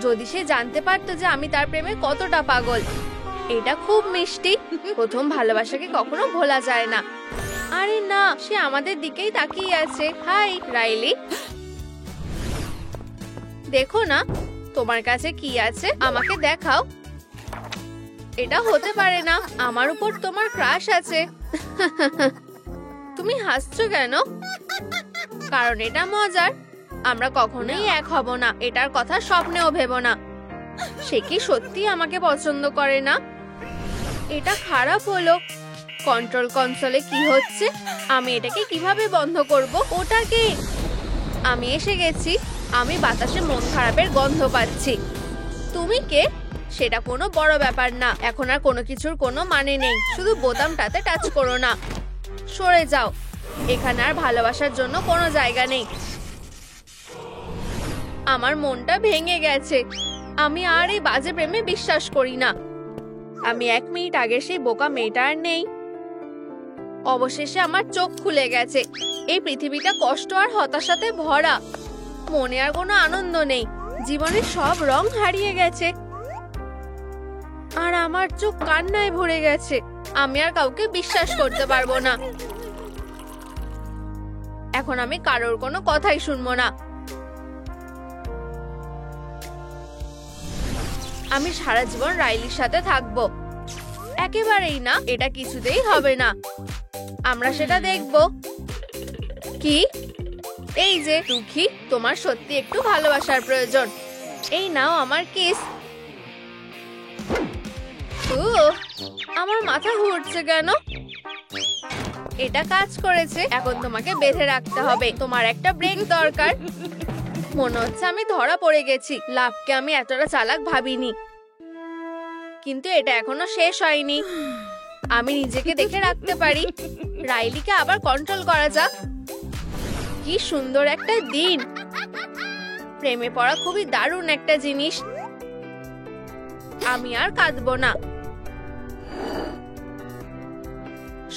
যদি সে জানতে পারতো যে আমি তার প্রেমে কতটা পাগল। এটা খুব মিষ্টি। প্রথম ভালোবাসাকে কখনো ভোলা যায় না। আরে না, সে আমাদের দিকেই তাকিয়ে আছে। হাই রাইলি, দেখো না তোমার কাছে কি আছে, আমাকে দেখাও। এটা হতে পারে না, আমার উপর তোমার ক্রাশ আছে। তুমি হাসছো কেন? কারণ এটা মজার। আমরা কখনোই এক হব না, এটার কথা স্বপ্নেও ভেবো না। সে কি সত্যি আমাকে পছন্দ করে না? এটা খারাপ হলো। কন্ট্রোল কনসোলে কি হচ্ছে? আমি এটাকে কিভাবে বন্ধ করব? ওটাকে আমি এসে গেছি। আমি বাতাসে মন খারাপের গন্ধ পাচ্ছি। তুমি কে? সেটা কোনো বড় ব্যাপার না। এখন আর কোনো কিছুর কোনো মানে নেই। শুধু বোতামটাতে টাচ করো না। সরে যাও, এখানে আর ভালোবাসার জন্য কোনো জায়গা নেই। আমার মনটা ভেঙে গেছে। আমি আর এই বাজে প্রেমে বিশ্বাস করি না। আমি 1 মিনিট আগে সেই বোকা মেয়েটা আর নেই। অবশেষে আমার চোখ খুলে গেছে। এই পৃথিবীটা কষ্ট আর হতাশাতে ভরা। মনে আর কোনো আনন্দ নেই। জীবনের সব রং হারিয়ে গেছে। আর আমার চোখ কান্নায় ভরে গেছে। আমি আর কাউকে বিশ্বাস করতে পারবো না। এখন আমি কারোর কোনো কথাই শুনবো না। আমি সারা জীবন রাইলির সাথে থাকবো। একেবারেই না, এটা কিছুতেই হবে না। আমরা সেটা দেখবো। কি? এই যে দুঃখী, তোমার সত্যি একটু ভালোবাসার প্রয়োজন। এই নাও আমার কিস। আমার মাথা ঘুরছে কেন? এটা কাজ করেছে। এখন তোমাকে বেঁধে রাখতে হবে। তোমার একটা ব্রেক দরকার। মনে হচ্ছে আমি ধরা পড়ে গেছি। লাভকে আমি এতটা চালাক ভাবিনি। কিন্তু এটা এখনো শেষ হয়নি। আমি নিজেকে দেখে রাখতে পারি। রাইলিকে আবার কন্ট্রোল করা যাক। কি সুন্দর একটা দিন। প্রেমে পড়া খুবই দারুণ একটা জিনিস। আমি আর কাঁদবো না।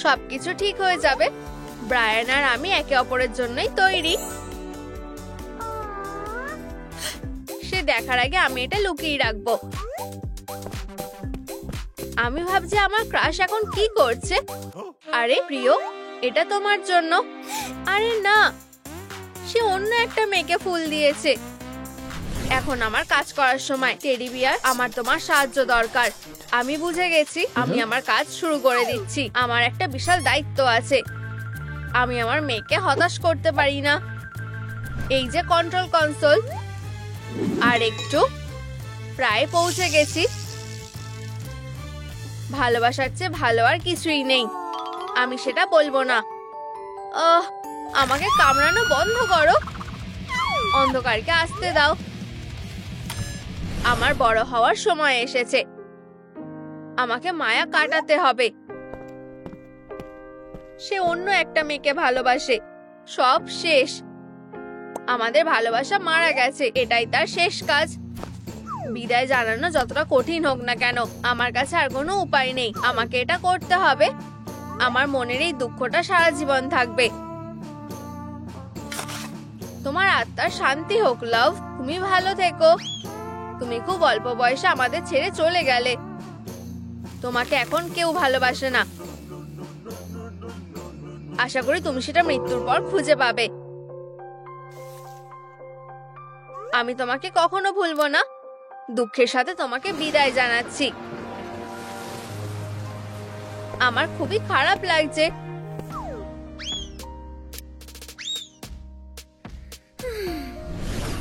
সবকিছু ঠিক হয়ে যাবে। ব্রায়ান আর আমি একে অপরের জন্যই তৈরি। সে দেখার আগে আমি এটা লুকিয়ে রাখবো। আমি ভাবছি আমার ক্রাশ এখন কি করছে। আরে প্রিয়, এটা তোমার জন্য। আরে না, সে অন্য একটা মেয়েকে ফুল দিয়েছে। এখন আমার কাজ করার সময়। টেডি বিয়ার, আমার তোমার সাহায্য দরকার। আমি বুঝে গেছি। আমি আমার কাজ শুরু করে দিচ্ছি। আমার একটা বিশাল দায়িত্ব আছে। আমি আমার মেয়েকে হতাশ করতে পারি না। এই যে কন্ট্রোল কনসোল। আর একটু, প্রায় পৌঁছে গেছি। ভালোবাসার চেয়ে ভালো আর কিছুই নেই। আমি সেটা বলবো না। আমাকে কামড়ানো বন্ধ করো। অন্ধকারকে আসতে দাও। আমার বড় হওয়ার সময় এসেছে। আমাকে মায়া কাটাতে হবে। সে অন্য একটা মেয়েকে ভালোবাসে। সব শেষ। আমাদের ভালোবাসা মারা গেছে। এটাই তার শেষ কাজ। বিদায় জানানো যতটা কঠিন হোক না কেন, আমার কাছে আর কোনো উপায় নেই। আমাকে এটা করতে হবে। আমার মনের এই দুঃখটা সারা জীবন থাকবে। তোমার আত্মার শান্তি হোক লাভ। তুমি ভালো থেকো। তুমি খুব অল্প বয়সে আমাদের ছেড়ে চলে গেলে। তোমাকে এখন কেউ ভালোবাসে না। আশা করি তুমি সেটা মৃত্যুর পর খুঁজে পাবে। আমি তোমাকে কখনো ভুলবো না। দুঃখের সাথে তোমাকে বিদায় জানাচ্ছি। আমার খুবই খারাপ লাগছে।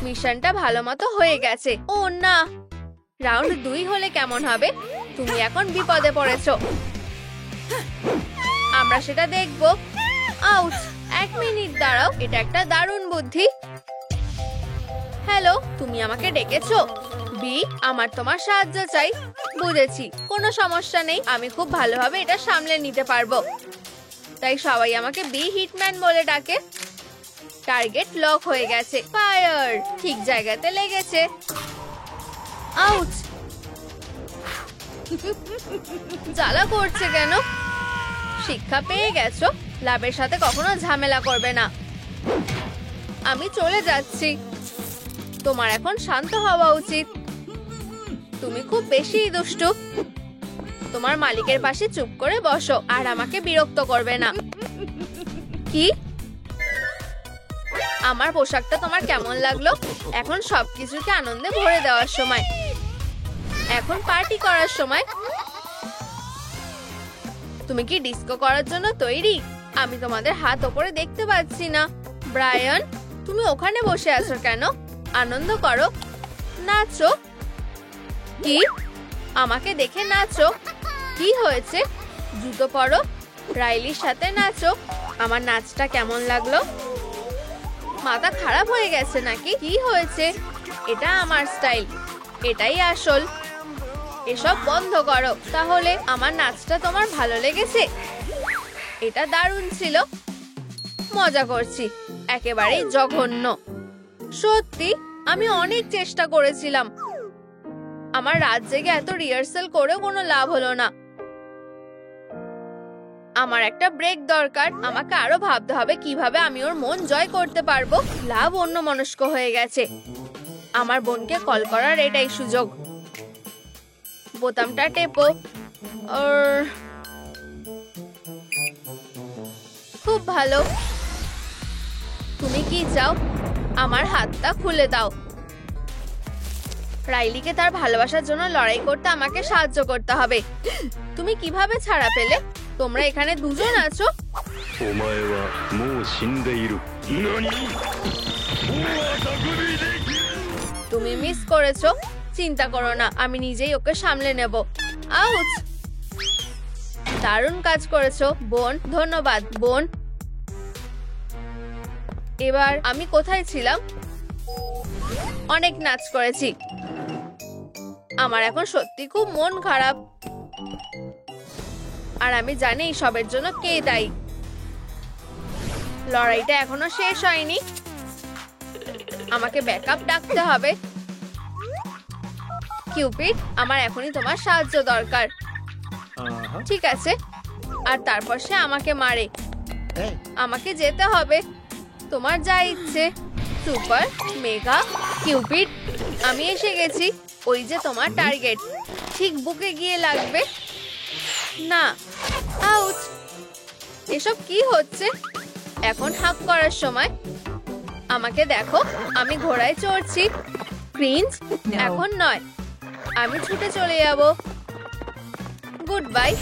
মিশনটা ভালো মতো হয়ে গেছে। ও না, রাউন্ড 2 হলে কেমন হবে? তুমি এখন বিপদে পড়েছো। আমরা সেটা দেখবো। আউট। 1 মিনিট দাঁড়াও। এটা একটা দারুণ বুদ্ধি। হ্যালো, তুমি আমাকে ডেকেছো? বি, আমার তোমার সাহায্য চাই। বুঝেছি, কোনো সমস্যা নেই। আমি খুব ভালোভাবে এটা সামলে নিতে পারবো। তাই সবাই আমাকে বি হিটম্যান বলে ডাকে। টার্গেট লক হয়ে গেছে। ফায়ার। ঠিক জায়গাতে লেগেছে। আউট। জ্বালা করছে কেন? শিক্ষা পেয়ে গেছো। লাভের সাথে কখনো ঝামেলা করবে না। আমি চলে যাচ্ছি। তোমার এখন শান্ত হওয়া উচিত। তুমি খুব বেশি দুষ্টু। তোমার মালিকের পাশে চুপ করে বসো আর আমাকে বিরক্ত করবে না। কি? আমার পোশাকটা তোমার কেমন লাগলো? এখন সবকিছুকে আনন্দে ভরে দেওয়ার সময়, এখন পার্টি করার সময়। তুমি কি ডিস্কো করার জন্য তৈরি? আমি তোমাদের হাত ওপরে দেখতে পাচ্ছি না। ব্রায়ান, তুমি ওখানে বসে আছো কেন? আনন্দ করো, নাচো। কি? আমাকে দেখে নাচো? কি হয়েছে? জুতো পরো, রাইলির সাথে নাচো। আমার নাচটা কেমন লাগলো? মাথা খারাপ হয়ে গেছে নাকি? কি হয়েছে? এটা আমার স্টাইল, এটাই আসল। এসব বন্ধ করো। তাহলে আমার নাচটা তোমার ভালো লেগেছে? এটা দারুণ ছিল। মজা করছি, একেবারেই জঘন্য। সত্যি, আমি অনেক চেষ্টা করেছিলাম। আমার রাত জেগে এত রিহার্সাল করেও কোনো লাভ হলো না। আমার একটা ব্রেক দরকার। আমাকে আরো ভাবতে হবে কিভাবে আমি ওর মন জয় করতে পারবো। লাভ অন্যমনস্ক হয়ে গেছে। আমার বোনকে কল করার এটাই সুযোগ। বোতামটা টেপো। খুব ভালো। তুমি কি চাও? আমার হাতটা খুলে দাও। রাইলিকে তার ভালোবাসার জন্য লড়াই করতে আমাকে সাহায্য করতে হবে। তুমি কিভাবে ছাড়া পেলে? তোমরা এখানে দুজন আছো? তুমি মিস করেছো। চিন্তা করো না, আমি নিজেই ওকে সামলে নেব। আউচ! দারুণ কাজ করেছো বোন। ধন্যবাদ বোন। এবার আমি কোথায় ছিলাম? অনেক নাচ করেছি। আমার এখন সত্যি খুব মন খারাপ। আর আমি জানি সবের জন্য কে দায়ী। লড়াইটা এখনো শেষ হয়নি। আমাকে ব্যাকআপ ডাকতে হবে। কিউপিড, আমার এখনই তোমার সাহায্য দরকার। ঠিক আছে। আর তারপর সে আমাকে মারে। আমাকে যেতে হবে। তোমার যা ইচ্ছে। সুপার মেগা কিউপিড, আমি এসে গেছি। ওই যে তোমার টার্গেট, ঠিক বুকে গিয়ে লাগবে। না, আউচ! এসব কি হচ্ছে? এখন হাক করার সময়। আমাকে দেখো, আমি ঘোড়ায় চড়ছি। ক্রিঞ্জ, এখন নয়। আমি ছুটে চলে যাব। Good bye.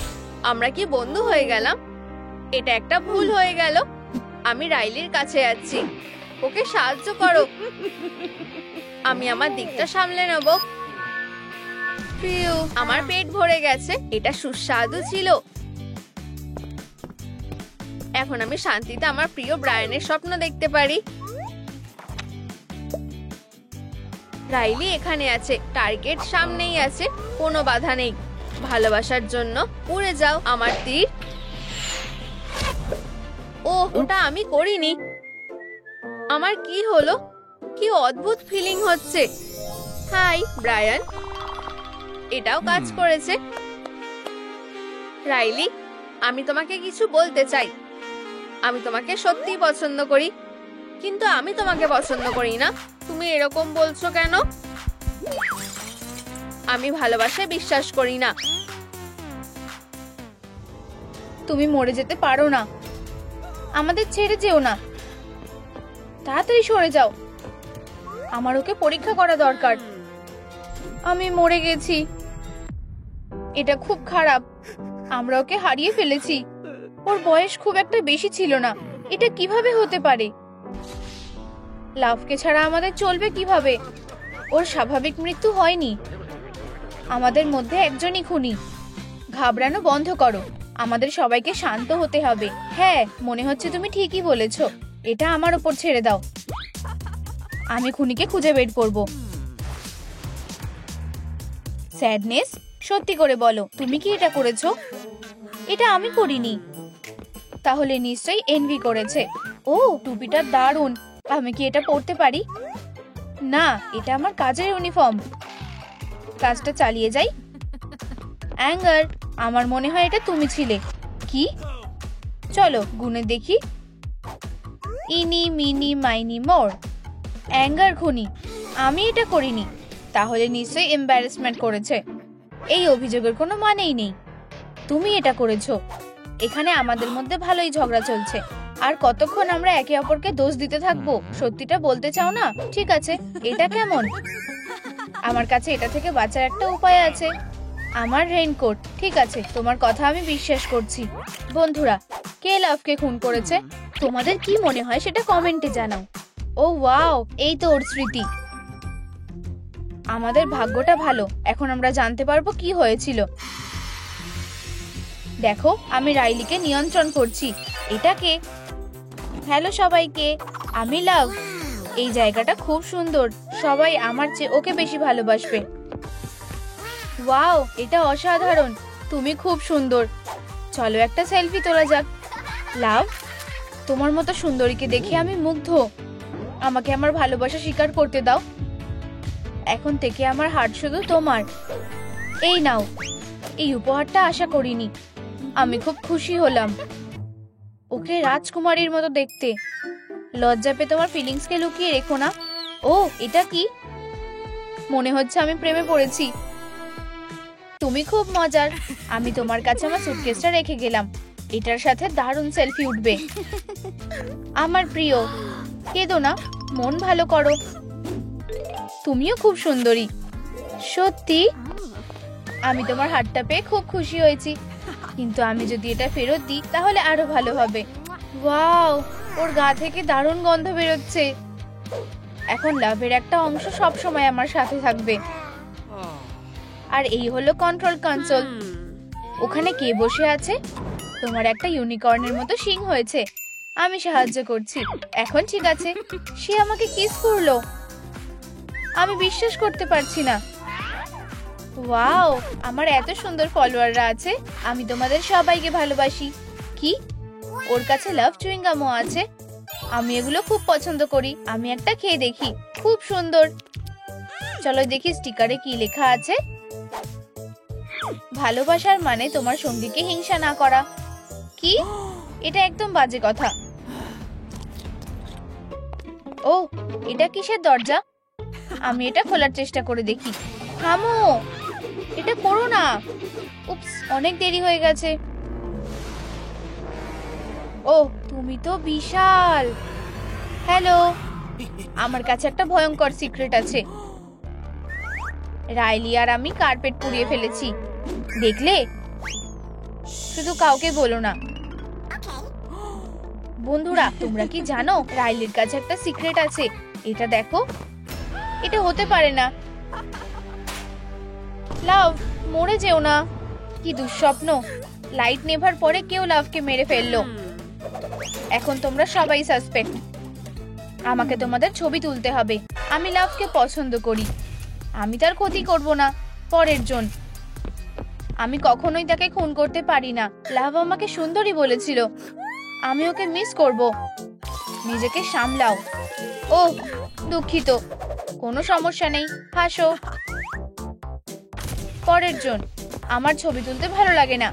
আমরা কি বন্ধু হয়ে গেলাম? এটা একটা ভুল হয়ে গেল। আমি রাইলির কাছে যাচ্ছি। ওকে সাহায্য করো। আমি আমার দিকটা সামলে নেব। আমার পেট ভরে গেছে। এটা সুস্বাদু ছিল। এখন আমি শান্তিতে আমার প্রিয় ব্রায়ানের স্বপ্ন দেখতে পারি। রাইলি এখানে আছে, টার্গেট সামনেই আছে, কোনো বাধা নেই। ভালোবাসার জন্য উড়ে যাও আমার তীর। ও, ওটা আমি করিনি। আমার কি হলো? কি অদ্ভুত ফিলিং হচ্ছে। Hi Brian. এটাও কাজ করেছে। রাইলি, আমি তোমাকে কিছু বলতে চাই। আমি তোমাকে সত্যিই পছন্দ করি, কিন্তু আমি তোমাকে পছন্দ করি না। তুমি এরকম বলছো কেন? আমি ভালোবাসায় বিশ্বাস করি না। তুমি মরে যেতে পারো না। আমাদের ছেড়ে যেও না। তাড়াতাড়ি সরে যাও। আমার ওকে পরীক্ষা করা দরকার। আমি মরে গেছি। এটা খুব খারাপ। আমরা ওকে হারিয়ে ফেলেছি। ওর বয়স খুব একটা বেশি ছিল না। এটা কিভাবে হতে পারে? লাভকে ছাড়া আমাদের চলবে কিভাবে? ওর স্বাভাবিক মৃত্যু হয়নি। আমাদের মধ্যে একজনই খুনি। ঘাবড়ানো বন্ধ করো। আমাদের সবাইকে শান্ত হতে হবে। হ্যাঁ, মনে হচ্ছে তুমি ঠিকই বলেছো। এটা আমার উপর ছেড়ে দাও। আমি খুনিকে খুঁজে বের করব। স্যাডনেস, সত্যি করে বলো, তুমি কি এটা করেছো? এটা আমি করিনি। তাহলে নিশ্চয়ই এনভি করেছে। ও, টুপিটা দারুণ। আমি কি এটা পরতে পারি? না, এটা আমার কাজের ইউনিফর্ম। কাজটা চালিয়ে যাই। অ্যাঙ্গার, আমার মনে হয় এটা তুমি ছিলে। কি? চলো গুনে দেখি। ইনি মিনি মাইনি মোর। অ্যাঙ্গার খুনি। আমি এটা করিনি। তাহলে নিশ্চয়ই এম্বারাসমেন্ট করেছে। এই অভিযোগের কোনো মানেই নেই। তুমি এটা করেছো। এখানে আমাদের মধ্যে ভালোই ঝগড়া চলছে, আর কতক্ষণ আমরা একে অপরকে দোষ দিতে থাকবো? সত্যিটা বলতে চাও না? ঠিক আছে, এটা কেমন? আমার কাছে এটা থেকে বাঁচার একটা উপায় আছে, আমার রেইনকোট। ঠিক আছে, তোমার কথা আমি বিশ্বাস করছি। বন্ধুরা, কে লাভকে খুন করেছে তোমাদের কি মনে হয় সেটা কমেন্টে জানাও। ও ওয়াও, এই তো ওর স্মৃতি। আমাদের ভাগ্যটা ভালো, এখন আমরা জানতে পারবো কি হয়েছিল। দেখো, আমি রাইলিকে নিয়ন্ত্রণ করছি। এটা কে? হ্যালো সবাইকে, আমি লাভ। এই জায়গাটা খুব সুন্দর, সবাই আমার চেয়ে ওকে বেশি ভালোবাসবে। ওয়াও, এটা অসাধারণ, তুমি খুব সুন্দর। চলো একটা সেলফি তোলা যাক। লাভ, তোমার মতো সুন্দরীকে দেখে আমি মুগ্ধ। আমাকে আমার ভালোবাসা স্বীকার করতে দাও। এখন থেকে আমার হার্ট শুধু তোমার। এই নাও, এই উপহারটা আশা করিনি, আমি খুব খুশি হলাম। ওকে রাজকুমারীর মতো দেখতে। লজ্জা পেয়ে তোমার ফিলিংসকে লুকিয়ে রেখো না। ও, এটা কি? মনে হচ্ছে আমি প্রেমে পড়েছি। তুমি খুব মজার। আমি তোমার কাছে আমার সুটকেসটা রেখে গেলাম, এটার সাথে দারুণ সেলফি উঠবে। আমার প্রিয়, কেঁদো না, মন ভালো করো। তুমিও খুব সুন্দরী। সত্যি? আমি তোমার হাতটা পেয়ে খুব খুশি হয়েছি, কিন্তু আমি যদি এটা ফেরত দিই তাহলে আরো ভালো হবে। ওয়াও, ওর গা থেকে দারুণ গন্ধ বেরোচ্ছে। এখন লাভের একটা অংশ সব সময় আমার সাথে থাকবে। আর এই হলো কন্ট্রোল কনসোল। ওখানে কে বসে আছে? তোমার একটা ইউনিকর্নের মতো শিং হয়েছে। আমি সাহায্য করছি। এখন ঠিক আছে, সে আমাকে কিস করলো। আমি বিশ্বাস করতে পারছি না। ওয়াও, আমার এত সুন্দর ফলোয়াররা আছে। আমি তোমাদের সবাইকে ভালোবাসি। কি? ওর কাছে লাভ চুইংগামও আছে। আমি এগুলো খুব পছন্দ করি। আমি একটা খেয়ে দেখি, খুব সুন্দর। চলো দেখি স্টিকারে কি লেখা আছে। ভালোবাসার মানে তোমার সঙ্গীকে হিংসা না করা। কি? এটা একদম বাজে কথা। ও, এটা কিসের দরজা? আমি এটা খোলার চেষ্টা করে দেখি। থামো, এটা করো না। উপস, অনেক দেরি হয়ে গেছে। ও, তুমি তো বিশাল। হ্যালো, আমার কাছে একটা ভয়ঙ্কর সিক্রেট আছে। রাইলি আর আমি কার্পেট পুড়িয়ে ফেলেছি, দেখলে? শুধু কাউকে বলো না। বন্ধুরা, তোমরা কি জানো রাইলির কাছে একটা সিক্রেট আছে? এটা দেখো। এটা হতে পারে না। লাভ, মরে যেও না। কি দুঃস্বপ্ন। লাইট নেভার পরে কেউ লাভকে মেরে ফেললো। এখন তোমরা সবাই সাসপেক্ট। আমাকে তোমাদের ছবি তুলতে হবে। আমি লাভকে পছন্দ করি। আমি তার ক্ষতি করব না। পরের জন। আমি কখনোই তাকে খুন করতে পারি না। লাভ আমাকে সুন্দরী বলেছিল। আমি ওকে মিস করব। নিজেকে সামলাও। ও, দুঃখিত। কোনো সমস্যা নেই, হাসো। পরের জন। আমার ছবি তুলতে ভালো লাগে না।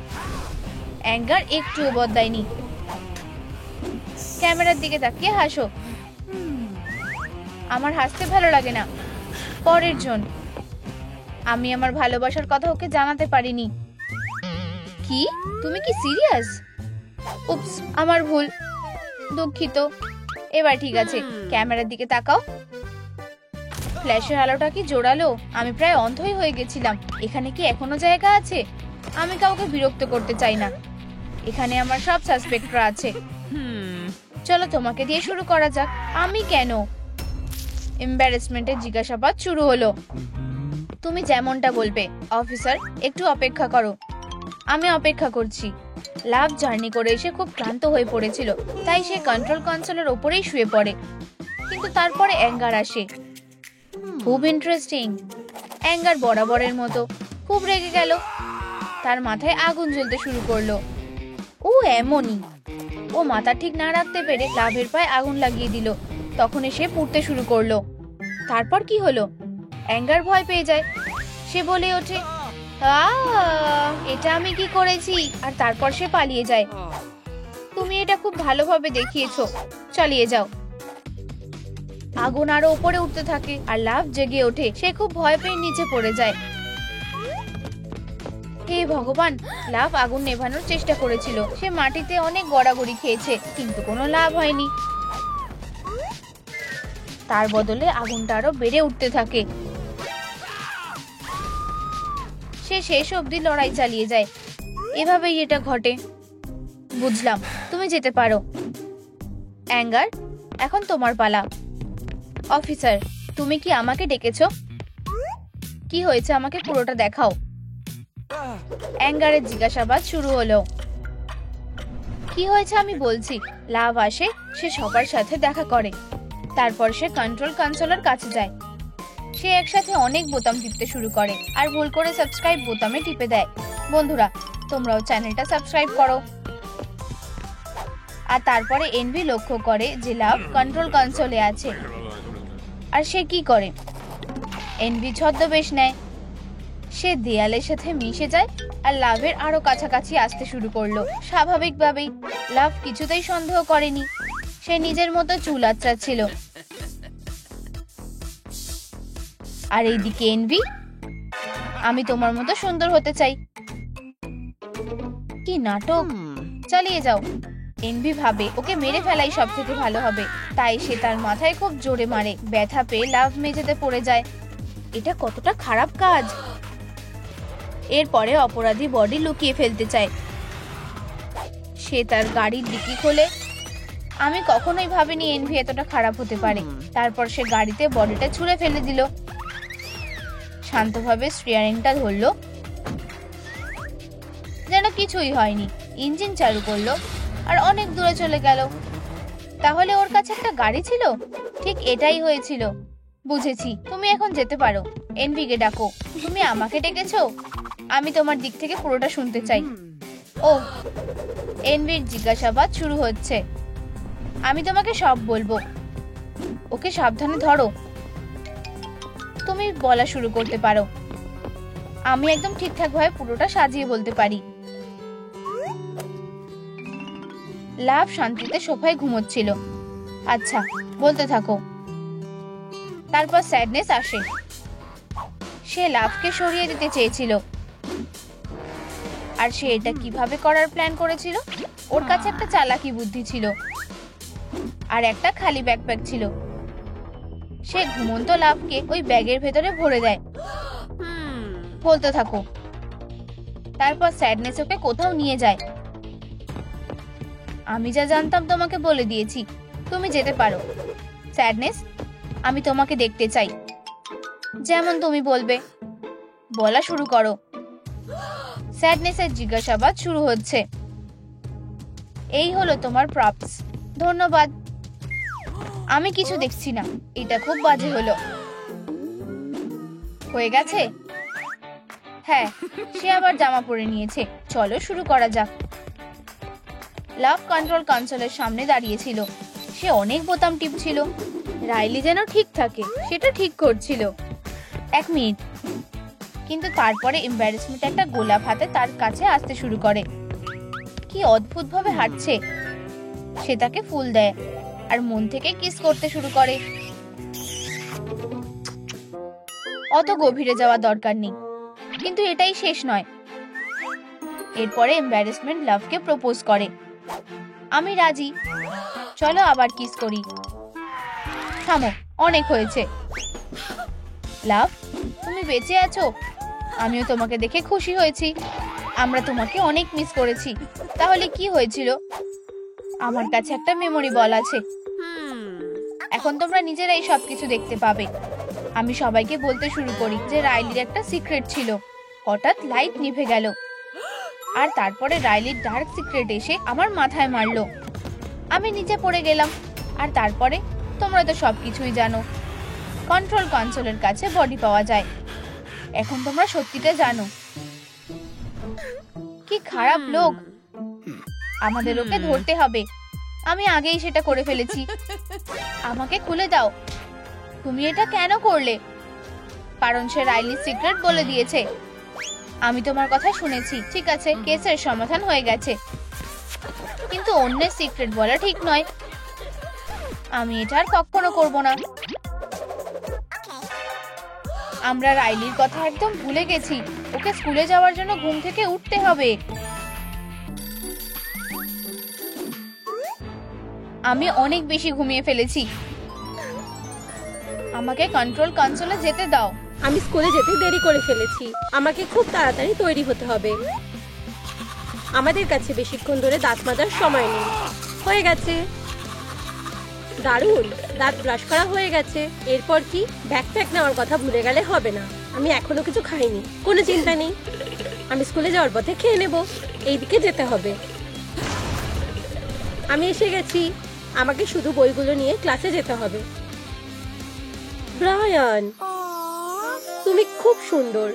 অ্যাঙ্গার একটুও বদলায়নি। ক্যামেরার দিকে তাকিয়ে হাসো। আমার হাসতে ভালো লাগে না। পরের জন। আমি আমার ভালোবাসার কথা ওকে জানাতে পারিনি। কি? তুমি কি সিরিয়াস? উপস, আমার ভুল। দুঃখিত। এবার ঠিক আছে, ক্যামেরার দিকে তাকাও। ফ্ল্যাশের আলোটা কি জোরালো? আমি প্রায় অন্ধই হয়ে গেছিলাম। এখানে কি এখনো জায়গা আছে? আমি কাউকে বিরক্ত করতে চাই না। এখানে আমার সব সাসপেক্টরা আছে। চলো তোমাকে দিয়ে শুরু করা যাক। আমি কেন? এম্বারাসমেন্টের জিজ্ঞাসাবাদ শুরু হলো। তুমি যেমনটা বলবে। অফিসার, একটু অপেক্ষা করো। আমি অপেক্ষা করছি। লাভ জার্নি করে এসে খুব ক্লান্ত হয়ে পড়েছিল, তাই সে কন্ট্রোল কনসোলের ওপরেই শুয়ে পড়ে। কিন্তু তারপরে অ্যাঙ্গার আসে। খুব ইন্টারেস্টিং। অ্যাঙ্গার বরাবরের মতো খুব রেগে গেল। তার মাথায় আগুন জ্বলতে শুরু করলো। ও এমনই। ও মাথা ঠিক না রাখতে পেরে লাভের পায়ে আগুন লাগিয়ে দিল। তখন সে পুড়তে শুরু করলো। তারপর কি হলো? অ্যাঙ্গার ভয় পেয়ে যায়। সে বলে ওঠে, এটা আমি কি করেছি? আর তারপর সে পালিয়ে যায়। তুমি এটা খুব ভালোভাবে দেখিয়েছো। চালিয়ে যাও। আগুন আরো উপরে উঠতে থাকে আর লাভ জেগে ওঠে। সে খুব ভয় পেয়ে নিচে পড়ে যায়। হে ভগবান, লাভ আগুন নেভানোর চেষ্টা করেছিল। সে মাটিতে অনেক গড়াগড়ি খেয়েছে, কিন্তু কোনো লাভ হয়নি। তার বদলে আগুনটা আরো বেড়ে উঠতে থাকে। সে শেষ অবধি লড়াই চালিয়ে যায়। এভাবেই এটা ঘটে। বুঝলাম, তুমি যেতে পারো। অ্যাঙ্গার, এখন তোমার পালা। অফিসার, তুমি কি আমাকে ডেকেছো? কি হয়েছে আমাকে পুরোটা দেখাও। অ্যাঙ্গারের জিজ্ঞাসাবাদ শুরু হলো। কি হয়েছে আমি বলছি। লাভ আসে, সে সবার সাথে দেখা করে। তারপর সে কন্ট্রোল কনসোলের কাছে যায়। সে একসাথে অনেক বোতাম টিপতে শুরু করে আর ভুল করে সাবস্ক্রাইব বোতামে টিপে দেয়। বন্ধুরা, তোমরাও চ্যানেলটা সাবস্ক্রাইব করো। আর তারপরে এনভি লক্ষ্য করে যে লাভ কন্ট্রোল কনসোলে আছে। আর সে কি করে? এনভি ছদ্মবেশ নেয়। সে দেয়ালের সাথে মিশে যায় আর লাভের আরো কাছাকাছি আসতে শুরু করলো। স্বাভাবিকভাবেই লাভ কিছুতেই সন্দেহ করেনি। সে নিজের মতো চুল আঁচড়াচ্ছিল। আর এইদিকে এনভি, আমি তোমার মতো সুন্দর হতে চাই। কি নাটক! চালিয়ে যাও। এনভি ভাবে ওকে মেরে ফেলাই সব থেকে ভালো হবে, তাই সে তার মাথায় খুব জোরে মারে। ব্যথা পেয়ে লাভ মেঝেতে পড়ে যায়। এটা কতটা খারাপ কাজ! এরপরে অপরাধী বডি লুকিয়ে ফেলতে চায়। সে তার গাড়ির ডিকি খোলে। আমি কখনোই ভাবিনি এনভি এতটা খারাপ হতে পারে। তারপর সে গাড়িতে বডিটা ছুঁড়ে ফেলে দিল। শান্তভাবে স্টিয়ারিংটা ধরলো, যেন কিছুই হয়নি। ইঞ্জিন চালু করলো আর অনেক দূরে চলে গেল। তাহলে ওর কাছে একটা গাড়ি ছিল? ঠিক এটাই হয়েছিল। বুঝেছি, তুমি এখন যেতে পারো। এনভিকে ডাকো। তুমি আমাকে ডেকেছো? আমি তোমার দিক থেকে পুরোটা শুনতে চাই। ও, এনভির জিজ্ঞাসাবাদ শুরু হচ্ছে। আমি তোমাকে সব বলবো। ওকে সাবধানে ধরো। তুমি বলা শুরু করতে পারো। আমি একদম ঠিকঠাক ভাবে পুরোটা সাজিয়ে বলতে পারি। লাভ শান্তিতে সোফায় ঘুমোচ্ছিল। আচ্ছা, বলতে থাকো। তারপর স্যাডনেস আসে। সে লাভকে সরিয়ে দিতে চেয়েছিল। আর সে এটা কিভাবে করার প্ল্যান করেছিল? ওর কাছে একটা চালাকি বুদ্ধি ছিল আর একটা খালি ব্যাকপ্যাক ছিল। সে ঘুমন্ত লাভকে ওই ব্যাগের ভেতরে ভরে দেয়। বলতে থাকো। তারপর স্যাডনেস ওকে কোথাও নিয়ে যায়। আমি যা জানতাম তোমাকে বলে দিয়েছি। তুমি যেতে পারো। স্যাডনেস, আমি তোমাকে দেখতে চাই। যেমন তুমি বলবে। বলা শুরু করো। স্যাডনেসের জিজ্ঞাসাবাদ শুরু হচ্ছে। এই হলো তোমার প্রপস। ধন্যবাদ। আমি কিছু দেখছি না। এটা খুব বাজে হলো। হয়ে গেছে? হ্যাঁ, সে আবার জামা পরে নিয়েছে। চলো শুরু করা যাক। লাভ কন্ট্রোল কনসোলের সামনে দাঁড়িয়েছিল। সে অনেক বোতাম টিপছিল। রাইলি যেন ঠিক থাকে সেটা ঠিক করছিল। 1 মিনিট। কিন্তু তারপরে এম্বারেসমেন্ট একটা গোলাপ হাতে তার কাছে আসতে শুরু করে। কি অদ্ভুত ভাবে হাঁটছে। সে তাকে ফুল দেয় আর মন থেকে কিস করতে শুরু করে। অত গভীরে যাওয়া দরকার নেই। কিন্তু এটাই শেষ নয়। এরপরে এম্বারেসমেন্ট লাভকে প্রপোজ করে। আমি রাজি। চলো আবার কিস করি। থামো, অনেক হয়েছে। লাভ, তুমি বেঁচে আছো? আমিও তোমাকে দেখে খুশি হয়েছি। আমরা তোমাকে অনেক মিস করেছি। তাহলে কি হয়েছিল? আমার কাছে একটা মেমোরি বল আছে। এখন তোমরা নিজেরাই সবকিছু দেখতে পাবে। আমি সবাইকে বলতে শুরু করি যে রাইলির একটা সিক্রেট ছিল। হঠাৎ লাইট নিভে গেল আর তারপরে রাইলির ডার্ক সিক্রেট এসে আমার মাথায় মারলো। আমি নিচে পড়ে গেলাম। আর তারপরে তোমরা তো সবকিছুই জানো। কন্ট্রোল কনসোলের কাছে বডি পাওয়া যায়। এখন তোমরা সত্যিটা জানো। কি খারাপ লোক! আমাদের ওকে ধরতে হবে। আমি আগেই সেটা করে ফেলেছি। আমাকে খুলে দাও। তুমি এটা কেন করলে? কারণ সে রাইলির সিক্রেট বলে দিয়েছে। আমি তোমার কথা শুনেছি। ঠিক আছে, কেসের সমাধান হয়ে গেছে। কিন্তু অন্যের সিক্রেট বলা ঠিক নয়। আমি এটা আর কখনো করব না। আমরা রাইলির কথা একদম ভুলে গেছি। ওকে স্কুলে যাওয়ার জন্য ঘুম থেকে উঠতে হবে। আমি অনেক বেশি ঘুমিয়ে ফেলেছি। আমাকে কন্ট্রোল কনসোলে যেতে দাও। আমি স্কুলে যেতে দেরি করে ফেলেছি। আমাকে খুব তাড়াতাড়ি তৈরি হতে হবে। আমাদের কাছে বেশিক্ষণ ধরে দাঁত মাজার সময় নেই। হয়ে গেছে, দারুণ। দাঁত ব্রাশ করা হয়ে গেছে। এরপর কি? ব্যাকপ্যাক নেওয়ার কথা ভুলে গেলে হবে না। আমি এখনো কিছু খাইনি। কোনো চিন্তা নেই, আমি স্কুলে যাওয়ার পথে খেয়ে নেব। এইদিকে যেতে হবে। আমি এসে গেছি। আমাকে শুধু বইগুলো নিয়ে ক্লাসে যেতে হবে। ব্রায়ান, তুমি খুব সুন্দর।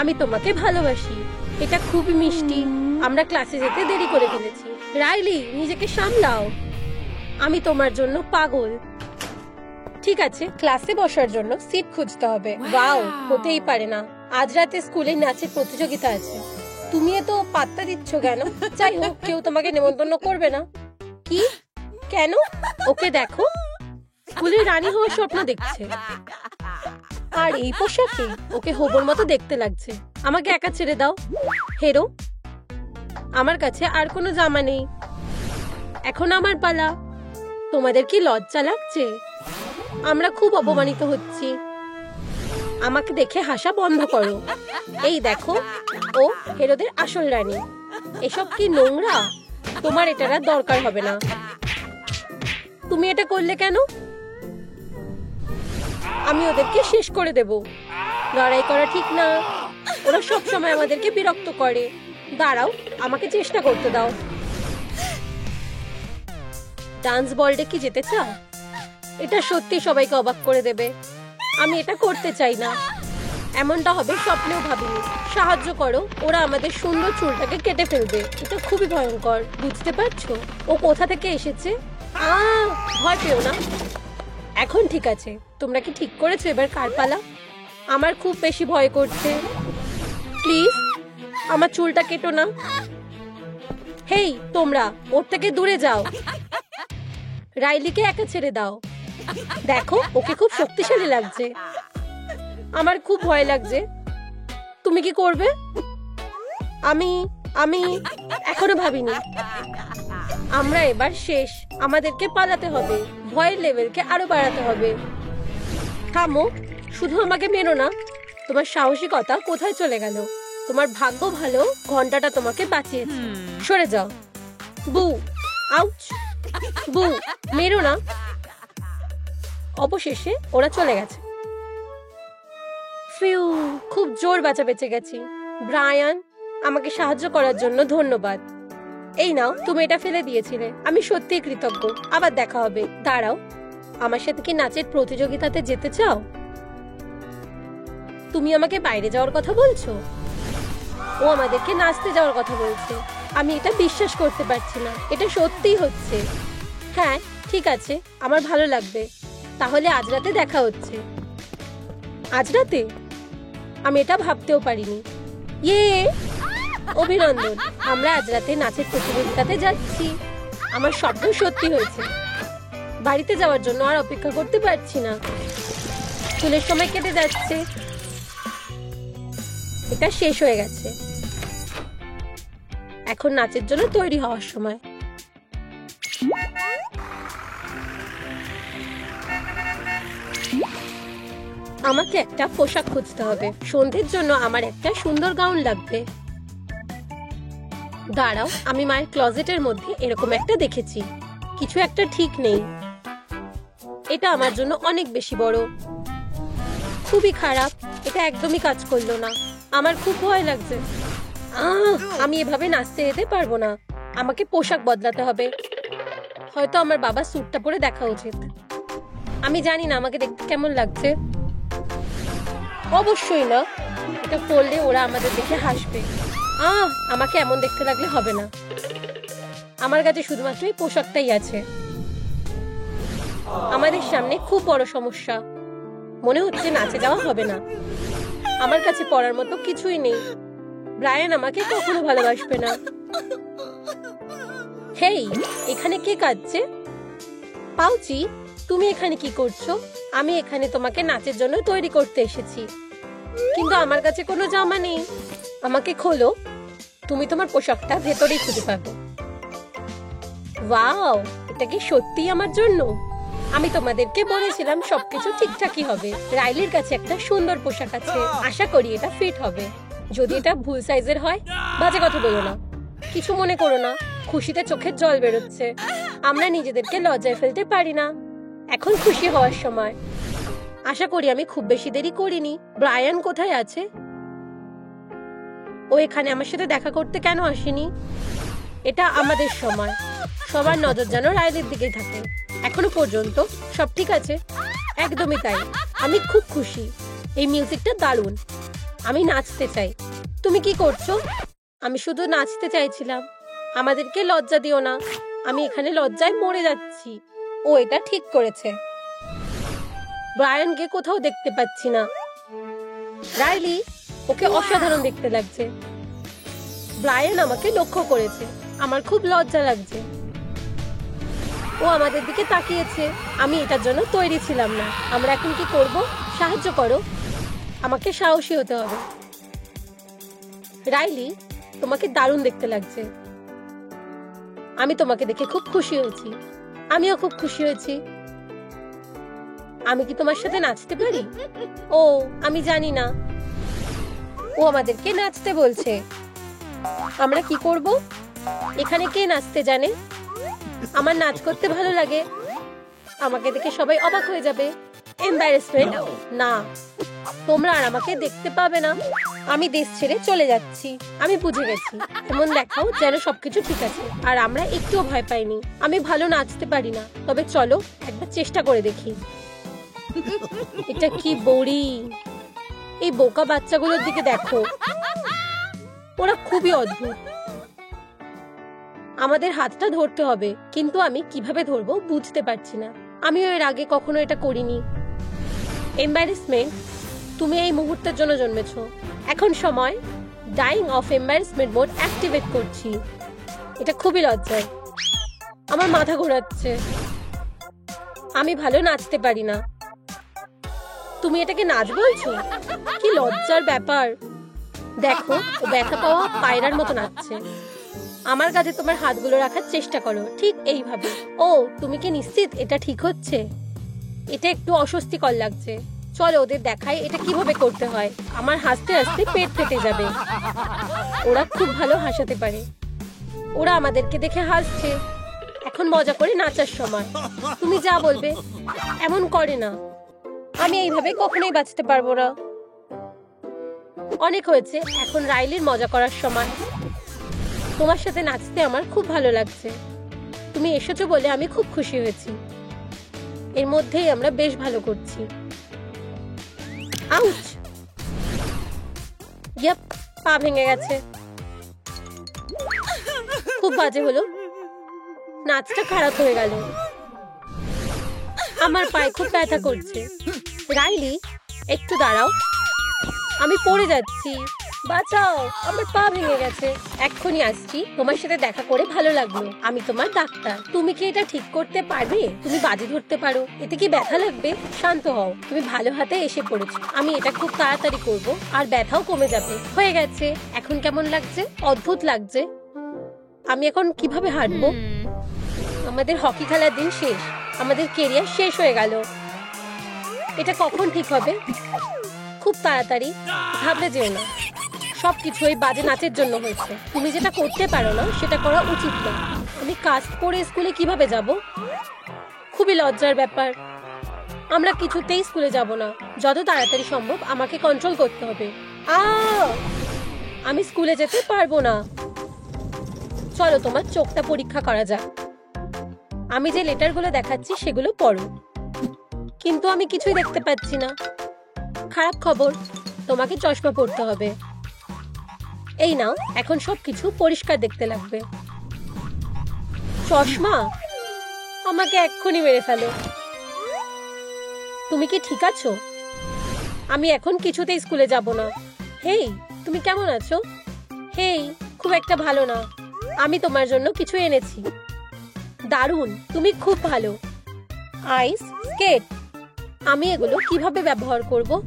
আমি তোমাকে ভালোবাসি। এটা খুবই মিষ্টি। আমরা ক্লাসে যেতে দেরি করে ফেলেছি। রাইলি, নিজেকে সামলাও। আমি তোমার জন্য পাগল। ঠিক আছে, ক্লাসে বসার জন্য সিট খুঁজতে হবে। ওয়াও, হতেই পারে না। আজ রাতে স্কুলে নাচের প্রতিযোগিতা আছে। তুমি এত পাত্তা দিচ্ছ কেন? যাই হোক, কেউ তোমাকে নেমন্তন্ন করবে না। কি? কেন? ওকে দেখো, স্কুলের রানী হওয়ার স্বপ্ন দেখছে। আর এই পোশাকে ওকে হবুর মতো দেখতে লাগছে। আমাকে একা ছেড়ে দাও। হেরো, আমার কাছে আর কোনো জামা নেই। এখন আমার পালা। তোমাদের কি লজ্জা লাগছে? আমরা খুব অপমানিত হচ্ছি। আমাকে দেখে হাসা বন্ধ করো। এই দেখো, ও হেরোদের আসল রানী। এসব কি নোংরা? তোমার এটার আর দরকার হবে না। তুমি এটা করলে কেন? আমি ওদেরকে শেষ করে দেব। লড়াই করা ঠিক না। ওরা সব সময় আমাদেরকে বিরক্ত করে। দাঁড়াও, আমাকে চেষ্টা করতে দাও। ডান্স বলটা কি যেতে চাও? এটা সত্যি সবাইকে অবাক করে দেবে। আমি এটা করতে চাই না। এমনটা হবে স্বপ্নেও ভাবিনি। সাহায্য করো, ওরা আমাদের সুন্দর চুলটাকে কেটে ফেলবে। এটা খুবই ভয়ঙ্কর, বুঝতে পারছো? ও কোথা থেকে এসেছে? ভয় পেও না। এখন ঠিক আছে। তোমরা কি ঠিক করেছো এবার কার পালা? আমার খুব বেশি ভয় করছে। প্লিজ, আমার চুলটা কেটো না। হেই, তোমরা ওর থেকে দূরে যাও। রাইলিকে একা ছেড়ে দাও। দেখো, ওকে খুব শক্তিশালী লাগছে। আমার খুব ভয় লাগছে। তুমি কি করবে? আমি আমি এখনো ভাবিনি। আমরা এবার শেষ। আমাদেরকে পালাতে হবে। ভয়ের লেভেলকে আরো বাড়াতে হবে। থামো, শুধু আমাকে মেরো না। তোমার সাহসিকতা কোথায় চলে গেল? তোমার ভাগ্য ভালো, ঘন্টাটা তোমাকে বাঁচিয়েছে। সরে যাও। বু, আউচ। বু, মেরো না। অবশেষে ওরা চলে গেছে। ফিউ, খুব জোর বাঁচা বেঁচে গেছি। ব্রায়ান, আমাকে সাহায্য করার জন্য ধন্যবাদ। এই নাও, তুমি এটা ফেলে দিয়েছিলে। আমি সত্যিই কৃতজ্ঞ। আবার দেখা হবে। দাঁড়াও, আমার সাথে কি নাচের প্রতিযোগিতাতে যেতে চাও? তুমি আমাকে বাইরে যাওয়ার কথা বলছো? ও আমাদেরকে নাচতে যাওয়ার কথা বলছে। আমি এটা বিশ্বাস করতে পারছি না। এটা সত্যিই হচ্ছে। হ্যাঁ, ঠিক আছে, আমার ভালো লাগবে। তাহলে আজ রাতে দেখা হচ্ছে। আজ রাতে? আমি এটা ভাবতেও পারিনি। ইয়ে, অভিনন্দন। আমরা আজ রাতে নাচের প্রতিযোগিতাতে যাচ্ছি। আমার স্বপ্ন সত্যি হয়েছে। বাড়িতে যাওয়ার জন্য আর অপেক্ষা করতে পারছি না। স্কুলের সময় কেটে যাচ্ছে। এটা শেষ হয়ে গেছে। এখন নাচের জন্য তৈরি হওয়ার সময়। আমাকে একটা পোশাক খুঁজতে হবে। সন্ধ্যের জন্য আমার একটা সুন্দর গাউন লাগবে। দাঁড়াও, আমি মায়ের ক্লোজেটের মধ্যে এরকম একটা দেখেছি। কিছু একটা ঠিক নেই। এটা আমার জন্য অনেক বেশি বড়। খুবই খারাপ। এটা একদমই কাজ করলো না। আমার খুব ভয় লাগছে। আমি এভাবে নাচতে যেতে পারবো না। আমাকে পোশাক বদলাতে হবে। হয়তো আমার বাবার স্যুটটা পরে দেখা উচিত। আমি জানি না আমাকে দেখতে কেমন লাগছে। অবশ্যই না। এটা পরলে ওরা আমাদের দেখে হাসবে। আমাকে এমন দেখতে লাগলে হবে না। আমার কাছে শুধুমাত্র এই পোশাকটাই আছে। আমাদের সামনে খুব বড় সমস্যা। মনে হচ্ছে নাচে যাওয়া হবে না। আমার কাছে পড়ার মতো কিছুই নেই। ব্রায়ান আমাকে কখনো ভালোবাসবে না। হেই, এখানে কে কাঁদছে? পাউচি, তুমি এখানে কি করছো? আমি এখানে তোমাকে নাচের জন্য তৈরি করতে এসেছি, কিন্তু আমার কাছে কোনো জামা নেই। আমাকে খোলো, তুমি তোমার পোশাকটা ভেতরেই খুঁজে পাবে। ওয়াও, এটা কি সত্যিই আমার জন্য? আমি তোমাদেরকে বলেছিলাম সবকিছু ঠিকঠাকই হবে। রাইলির কাছে একটা সুন্দর পোশাক আছে, আশা করি এটা ফিট হবে। যদি এটা ভুল সাইজের হয়, বাজে কথা বলো না, কিছু মনে করো না। খুশিতে চোখের জল বেরোচ্ছে। আমরা নিজেদেরকে লজ্জায় ফেলতে পারি না। এখন খুশি হওয়ার সময়। আশা করি আমি খুব বেশি দেরি করিনি। ব্রায়ান কোথায় আছে? ও এখানে আমার সাথে দেখা করতে কেন আসেনি? এটা আমাদের সময়। সবার নজর যেন রাইলির দিকেই থাকে। এখনো পর্যন্ত সব ঠিক আছে। একদমই তাই, আমি খুব খুশি। এই মিউজিকটা দারুণ। আমি নাচতে চাই। তুমি কি করছো? আমি শুধু নাচতে চাইছিলাম। আমাদেরকে লজ্জা দিও না। আমি এখানে লজ্জায় মরে যাচ্ছি। ও এটা ঠিক করেছে। ব্রায়ানকে কোথাও দেখতে পাচ্ছি না। রাইলি, ওকে অসাধারণ দেখতে লাগছে। ব্রায়ান আমাকে লক্ষ্য করেছে। আমার খুব লজ্জা লাগছে। ও আমাদের দিকে তাকিয়েছে। আমি এটার জন্য তৈরি ছিলাম না। আমরা এখন কি করব? সাহায্য করো। আমাকে সাহসী হতে হবে। রাইলি, তোমাকে দারুণ দেখতে লাগছে। আমি তোমাকে দেখে খুব খুশি হয়েছি। আমিও খুব খুশি হয়েছি। আমি কি তোমার সাথে নাচতে পারি? ও, আমি জানি না। ও আমাদেরকে নাচতে বলছে। আমরা কি করব? এখানে কে নাচতে জানে? আমার নাচ করতে ভালো লাগে। আমাকে দেখে সবাই অবাক হয়ে যাবে। এম্বারেসমেন্ট না, তোমরা আর আমাকে দেখতে পাবে না। আমি দেশ ছেড়ে চলে যাচ্ছি। আমি বুঝে গেছি। এমন দেখাও যেন সবকিছু ঠিক আছে। আর আমরা একটুও ভয় পাইনি। আমি ভালো নাচতে পারি না, তবে চলো একবার চেষ্টা করে দেখি। এটা কি বোরিং। এই বোকা বাচ্চাগুলোর দিকে দেখো, ওরা খুবই অদ্ভুত। আমাদের হাতটা ধরতে হবে, কিন্তু আমি কিভাবে ধরবো বুঝতে পারছি না। আমিও এর আগে কখনো এটা করিনি। এম্বারেসমেন্ট, তুমি এই মুহূর্তের জন্য জন্মেছো। এখন সময়। Dying of embarrassment mode activate করছি। এটা খুবই লজ্জার। আমার মাথা ঘোরাচ্ছে। আমি ভালো নাচতে পারি না। তুমি এটাকে নাচ বলছো? কি লজ্জার ব্যাপার। দেখো, ও ব্যথা পাওয়া পায়রার মতো নাচছে। আমার কাছে তোমার হাতগুলো রাখার চেষ্টা করো, ঠিক এইভাবে। ও, তুমি কি নিশ্চিত এটা ঠিক হচ্ছে? এটা একটু অস্বস্তিকর লাগছে। চলো ওদের দেখাই এটা কিভাবে করতে হয়। আমার হাসতে হাসতে পেট ফেটে যাবে। ওরা খুব ভালো হাসাতে পারে। ওরা আমাদেরকে দেখে হাসছে। এখন মজা করে নাচার সময়। তুমি যা বলবে। এমন করে না। আমি এইভাবে কখনোই বাঁচতে পারবো না। অনেক হয়েছে, এখন রাইলির মজা করার সময়। তোমার সাথে নাচতে আমার খুব ভালো লাগছে। তুমি এসেছো বলে আমি খুব খুশি হয়েছি। এর মধ্যেই আমরা বেশ ভালো করছি। আউচ! ইয়াপ, পা ভেঙে গেছে। খুব বাজে হলো। নাচটা খারাপ হয়ে গেল। আমার পায়ে খুব ব্যথা করছে। রাইলি, একটু দাঁড়াও। আমি পড়ে যাচ্ছি। বাঁচাও, আমার পা ভেঙে গেছে। এক্ষুনি আসছি। তোমার সাথে দেখা করে ভালো লাগলো। আমি তোমার ডাক্তার। তুমি কি এটা ঠিক করতে পারবে? তুমি বাজি ধরতে পারো। এতে কি ব্যথা লাগবে? শান্ত হও। তুমি ভালো হাতে এসে পড়েছো। আমি এটা খুব তাড়াতাড়ি করব, আর ব্যথাও কমে যাবে। হয়ে গেছে। এখন কেমন লাগছে? অদ্ভুত লাগছে। আমি এখন কিভাবে হাঁটবো? আমাদের হকি খেলার দিন শেষ। আমাদের কেরিয়ার শেষ হয়ে গেল। এটা কখন ঠিক হবে? খুব তাড়াতাড়ি। ঘাবড়ে যেও না। সবকিছু ওই বাজে নাচের জন্য হয়েছে। তুমি যেটা করতে পারো না সেটা করা উচিত না। আমি কাজ পরে স্কুলে কিভাবে যাব? খুবই লজ্জার ব্যাপার। আমরা কিছুতেই স্কুলে যাব না। যত তাড়াতাড়ি সম্ভব আমাকে কন্ট্রোল করতে হবে। আমি স্কুলে যেতে পারবো না। চলো তোমার চোখটা পরীক্ষা করা যাক। আমি যে লেটারগুলো দেখাচ্ছি সেগুলো পড়ো। কিন্তু আমি কিছুই দেখতে পাচ্ছি না। খারাপ খবর, তোমাকে চশমা পরতে হবে। এই নাও, এখন সবকিছু পরিষ্কার দেখতে লাগবে। চশমা? আমাকে এক্ষুনি মেরে ফেলো। তুমি কি ঠিক আছো? আমি এখন কিছুতেই স্কুলে যাব না। হেই, তুমি কেমন আছো? হেই, খুব একটা ভালো না। আমি তোমার জন্য কিছু এনেছি। দারুণ, তুমি খুব ভালো। আইস স্কেট। আমি এগুলো কিভাবে ব্যবহার করব?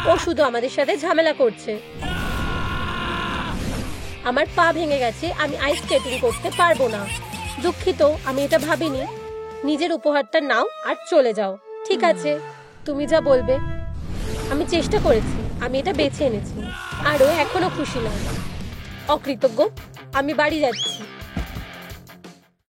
ও শুধু আমাদের সাথে ঝামেলা করছে। আমার পা ভেঙে গেছে, আমি আইস স্কেটিং করতে পারবো না। দুঃখিত, আমি এটা ভাবিনি। নিজের উপহারটা নাও আর চলে যাও। ঠিক আছে, তুমি যা বলবে। আমি চেষ্টা করেছি, আমি এটা বেছে এনেছি। আর ও এখনো খুশি নয়। অকৃতজ্ঞ, আমি বাড়ি যাচ্ছি।